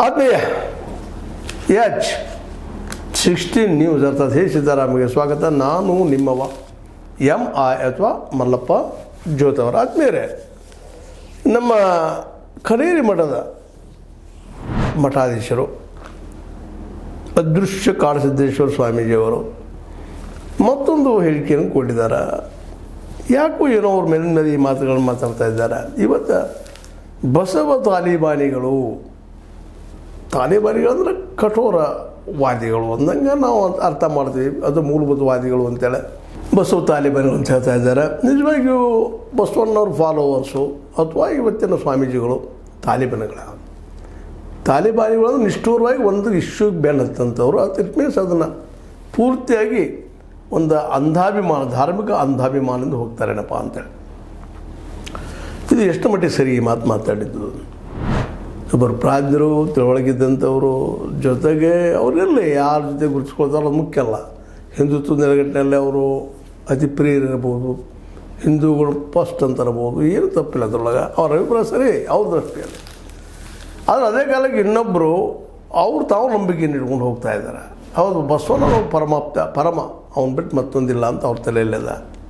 ಆತ್ಮೀಯ H16 news ಅರ್ಥಾತ್ ಹೇ ಸಿದ್ದರಾಮಗೆ ಸ್ವಾಗತ. ನಾನು ನಿಮ್ಮವ MI ಅಥವಾ ಮಲ್ಲಪ್ಪ ಜ್ಯೋತವರ. ಆತ್ಮೀಯರೇ, ನಮ್ಮ ಕನೇರಿ ಮಠದ ಮಠಾಧೀಶರು ಅದೃಶ್ಯ ಕಾಡಸಿದ್ದೇಶ್ವರ ಸ್ವಾಮೀಜಿಯವರು ಮತ್ತೊಂದು ಹೇಳಿಕೆಯನ್ನು ಕೊಟ್ಟಿದ್ದಾರೆ. ಯಾಕೋ ಏನೋ ಅವ್ರ ಮೇಲಿನ ಮೇಲೆ ಈ ಮಾತುಗಳನ್ನು ಮಾತಾಡ್ತಾ ಇದ್ದಾರೆ. ಇವತ್ತು ಬಸವ ತಾಲಿಬಾನಿಗಳಂದ್ರೆ ಕಠೋರವಾದಿಗಳು ಅಂದಂಗೆ ನಾವು ಅರ್ಥ ಮಾಡ್ತೀವಿ. ಅದು ಮೂಲಭೂತವಾದಿಗಳು ಅಂತೇಳಿ ಬಸವ ತಾಲಿಬಾನಿಗಳು ಅಂತ ಹೇಳ್ತಾ ಇದ್ದಾರೆ. ನಿಜವಾಗಿಯೂ ಬಸವಣ್ಣವ್ರ ಫಾಲೋವರ್ಸು ಅಥವಾ ಇವತ್ತಿನ ಸ್ವಾಮೀಜಿಗಳು ತಾಲಿಬಾನಿಗಳು ಅಂದ್ರೆ ನಿಷ್ಠೂರವಾಗಿ ಒಂದು ಇಶ್ಯೂಗೆ ಬೆನ್ನು ಹತ್ತಂಥವ್ರು. ಅದು ಇಟ್ ಮೀನ್ಸ್ ಅದನ್ನು ಪೂರ್ತಿಯಾಗಿ ಒಂದು ಅಂಧಾಭಿಮಾನ, ಧಾರ್ಮಿಕ ಅಂಧಾಭಿಮಾನದಿಂದ ಹೋಗ್ತಾರೇನಪ್ಪ ಅಂತೇಳಿ. ಇದು ಎಷ್ಟು ಮಟ್ಟಿಗೆ ಸರಿ ಈ ಮಾತು ಮಾತಾಡಿದ್ದು. ಒಬ್ಬರು ಪ್ರಾಜ್ಞರು, ತಿಳುವಳಿಗಿದ್ದಂಥವರು, ಜೊತೆಗೆ ಅವರಿರಲಿ ಯಾರ ಜೊತೆ ಗುರುತಿಸ್ಕೊಳ್ತಾರೋ ಅದು ಮುಖ್ಯ ಅಲ್ಲ. ಹಿಂದುತ್ವ ನೆಲೆಗಟ್ಟಿನಲ್ಲಿ ಅವರು ಅತಿ ಪ್ರಿಯರಿರ್ಬೋದು, ಹಿಂದೂಗಳು ಫಸ್ಟ್ ಅಂತ ಇರ್ಬೋದು, ಏನು ತಪ್ಪಿಲ್ಲ ಅದರೊಳಗೆ. ಅವ್ರ ಅಭಿಪ್ರಾಯ ಸರಿ ಅವ್ರ ದೃಷ್ಟಿಯಲ್ಲಿ. ಆದರೆ ಅದೇ ಕಾಲಕ್ಕೆ ಇನ್ನೊಬ್ಬರು ಅವ್ರು ತಾವು ನಂಬಿಕೆಯನ್ನು ಇಟ್ಕೊಂಡು ಹೋಗ್ತಾ ಇದ್ದಾರೆ. ಹೌದು, ಬಸವಣ್ಣ ಪರಮ ಅವನು ಬಿಟ್ಟು ಮತ್ತೊಂದಿಲ್ಲ ಅಂತ ಅವ್ರ ತಲೆಯಲ್ಲಿದೆ.